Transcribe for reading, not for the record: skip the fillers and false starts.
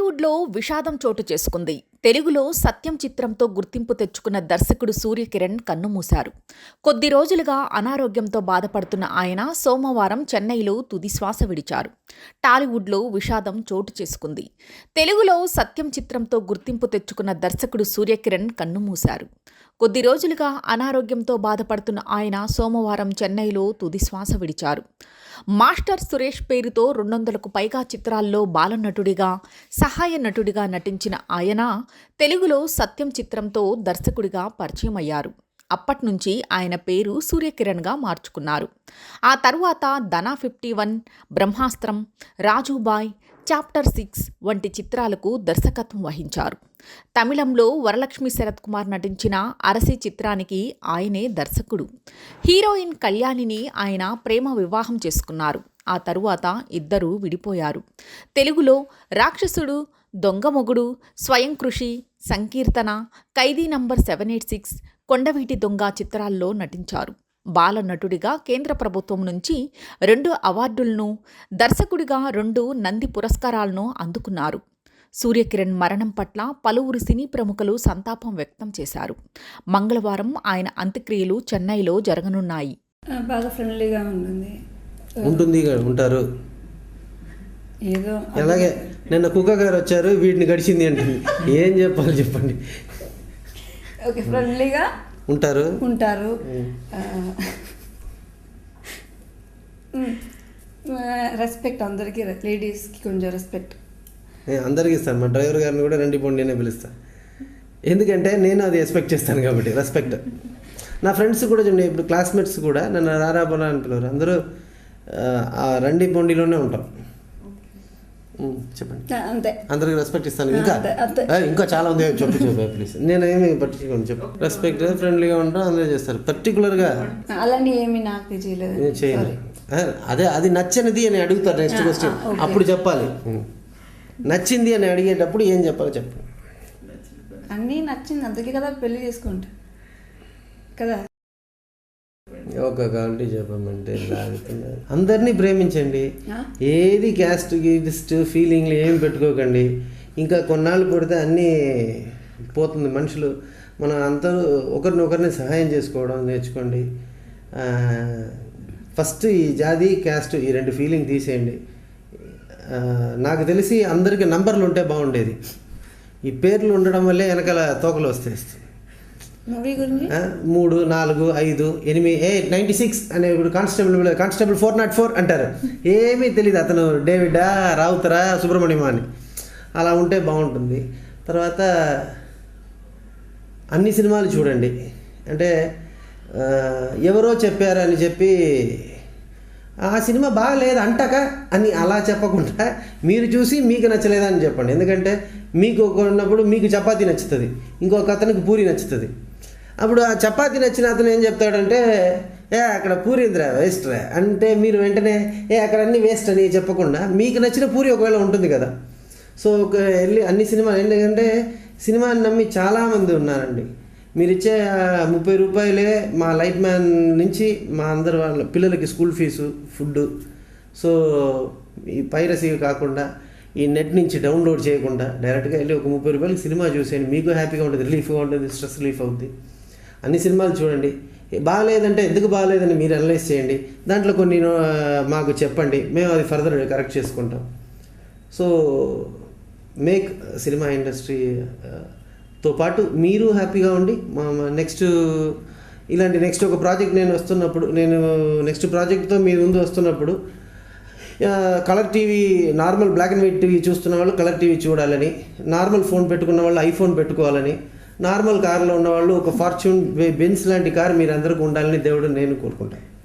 టాలీవుడ్లో విషాదం చోటు చేసుకుంది. తెలుగులో సత్యం చిత్రంతో గుర్తింపు తెచ్చుకున్న దర్శకుడు సూర్యకిరణ్ కన్నుమూశారు. కొద్ది రోజులుగా అనారోగ్యంతో బాధపడుతున్న ఆయన సోమవారం చెన్నైలో తుదిశ్వాస విడిచారు. టాలీవుడ్లో విషాదం చోటు చేసుకుంది. తెలుగులో సత్యం చిత్రంతో గుర్తింపు తెచ్చుకున్న దర్శకుడు సూర్యకిరణ్ కన్నుమూశారు. కొద్ది రోజులుగా అనారోగ్యంతో బాధపడుతున్న ఆయన సోమవారం చెన్నైలో తుదిశ్వాస విడిచారు. మాస్టర్ సురేష్ పేరుతో 200కు పైగా చిత్రాల్లో బాలనటుడిగా, సహాయ నటుడిగా నటించిన ఆయన తెలుగులో సత్యం చిత్రంతో దర్శకుడిగా పరిచయమయ్యారు. అప్పట్నుంచి ఆయన పేరు సూర్యకిరణ్గా మార్చుకున్నారు. ఆ తరువాత ధనా 51, బ్రహ్మాస్త్రం, రాజుబాయ్, చాప్టర్ 6 వంటి చిత్రాలకు దర్శకత్వం వహించారు. తమిళంలో వరలక్ష్మి శరత్ కుమార్ నటించిన అరసి చిత్రానికి ఆయనే దర్శకుడు. హీరోయిన్ కళ్యాణిని ఆయన ప్రేమ వివాహం చేసుకున్నారు. ఆ తరువాత ఇద్దరూ విడిపోయారు. తెలుగులో రాక్షసుడు, దొంగమొగుడు, స్వయం కృషి, సంకీర్తన, ఖైదీ నంబర్ 786, కొండవీటి దొంగ చిత్రాల్లో నటించారు. బాల నటుడిగా కేంద్ర ప్రభుత్వం నుంచి 2 అవార్డులను, దర్శకుడిగా 2 నంది పురస్కారాలను అందుకున్నారు. సూర్యకిరణ్ మరణం పట్ల పలువురు సినీ ప్రముఖులు సంతాపం వ్యక్తం చేశారు. మంగళవారం ఆయన అంత్యక్రియలు చెన్నైలో జరగనున్నాయి. బాగా ఫ్రెండ్లీగా ఉంటారు. ఏదో అలాగే నిన్న కుక్క గారు వచ్చారు, వీటిని గడిచింది అంటుంది. ఏం చెప్పాలి చెప్పండి. ఓకే, ఫ్రెండ్లీగా ఉంటారు. రెస్పెక్ట్ అందరికీ, లేడీస్కి కొంచెం రెస్పెక్ట్ అందరికీ ఇస్తాను. మా డ్రైవర్ గారిని కూడా రండి పోండి నేనే పిలుస్తాను. ఎందుకంటే నేను అది ఎక్స్పెక్ట్ చేస్తాను కాబట్టి రెస్పెక్ట్. నా ఫ్రెండ్స్ కూడా చూడండి, ఇప్పుడు క్లాస్మేట్స్ కూడా నన్ను రారాబోలా అని పిలవరు. అందరూ ఆ రండి పొండిలోనే ఉంటాం. చెప్పండి. అంతే, అందరికి రెస్పెక్ట్ ఇస్తాను. ఇంకా చాలా ఉంది, చెప్పు ప్లీజ్. నేనేమి పట్టించుకోండి, చెప్పు. రెస్పెక్ట్, ఫ్రెండ్లీగా ఉంటాం, అందరూ చేస్తారు. పర్టికులర్గా అలాంటి ఏమి నాకు చేయలేదు. అదే అది నచ్చనిది అని అడుగుతారు నెక్స్ట్ క్వశ్చన్, అప్పుడు చెప్పాలి. నచ్చింది అని అడిగేటప్పుడు ఏం చెప్పాలో చెప్పు. అన్నీ నచ్చింది, అందుకే కదా పెళ్లి చేసుకుంటా కదా. ఒక క్వాలిటీ చెప్పమంటే అందరినీ ప్రేమించండి. ఏది క్యాస్ట్ గిస్ట్ ఫీలింగ్లు ఏం పెట్టుకోకండి. ఇంకా కొన్నాళ్ళు పడితే అన్నీ పోతుంది. మనుషులు మనం అందరూ ఒకరిని సహాయం చేసుకోవడం నేర్చుకోండి. ఫస్ట్ ఈ జాతి క్యాస్ట్ ఈ 2 ఫీలింగ్ తీసేయండి. నాకు తెలిసి అందరికీ నంబర్లు ఉంటే బాగుండేది. ఈ పేర్లు ఉండడం వల్లే వెనకాల తోకలు వస్తాయి. 3, 4, 5, 8, 96 అనే ఇప్పుడు కానిస్టేబుల్ 404 అంటారు. ఏమీ తెలియదు అతను డేవిడా, రావుతరా, సుబ్రహ్మణ్యమా అని. అలా ఉంటే బాగుంటుంది. తర్వాత అన్ని సినిమాలు చూడండి. అంటే ఎవరో చెప్పారు అని చెప్పి ఆ సినిమా బాగలేదు అంటాక అని అలా చెప్పకుండా మీరు చూసి మీకు నచ్చలేదా అని చెప్పండి. ఎందుకంటే మీకు ఉన్నప్పుడు మీకు చపాతీ నచ్చుతుంది, ఇంకొక అతనికి పూరి నచ్చుతుంది. అప్పుడు ఆ చపాతీ నచ్చిన అతను ఏం చెప్తాడంటే, అక్కడ పూరి ఇందిరా వేస్ట్ రా అంటే మీరు వెంటనే అక్కడ అన్నీ వేస్ట్ అని చెప్పకుండా మీకు నచ్చిన పూరి ఒకవేళ ఉంటుంది కదా. సో వెళ్ళి అన్ని సినిమాలు ఎందుకంటే సినిమాని నమ్మి చాలామంది ఉన్నారండి. మీరు ఇచ్చే 30 రూపాయలే మా లైట్ మ్యాన్ నుంచి మా అందరు వాళ్ళ పిల్లలకి స్కూల్ ఫీజు, ఫుడ్. సో ఈ పైరసీ కాకుండా ఈ నెట్ నుంచి డౌన్లోడ్ చేయకుండా డైరెక్ట్గా వెళ్ళి ఒక 30 రూపాయలకి సినిమా చూసేయండి. మీకు హ్యాపీగా ఉంటుంది, రిలీఫ్గా ఉంటుంది, స్ట్రెస్ రిలీఫ్ అవుతుంది. అన్ని సినిమాలు చూడండి. బాగాలేదంటే ఎందుకు బాగాలేదని మీరు అనలైజ్ చేయండి. దాంట్లో కొన్ని మాకు చెప్పండి, మేము అది ఫర్దర్ కరెక్ట్ చేసుకుంటాం. సో మేక్ సినిమా ఇండస్ట్రీతో పాటు మీరు హ్యాపీగా ఉండి నెక్స్ట్ నెక్స్ట్ ఒక ప్రాజెక్ట్ నేను నెక్స్ట్ ప్రాజెక్ట్తో మీ ముందు వస్తున్నప్పుడు colour TV, normal black and white TV చూస్తున్న వాళ్ళు కలర్ టీవీ చూడాలని, నార్మల్ ఫోన్ పెట్టుకున్న వాళ్ళు ఐఫోన్ పెట్టుకోవాలని, నార్మల్ కార్లో ఉన్నవాళ్ళు ఒక ఫార్చ్యూన్, బెంజ్ లాంటి కార్ మీరు అందరికీ ఉండాలని దేవుడు నేను కోరుకుంటాను.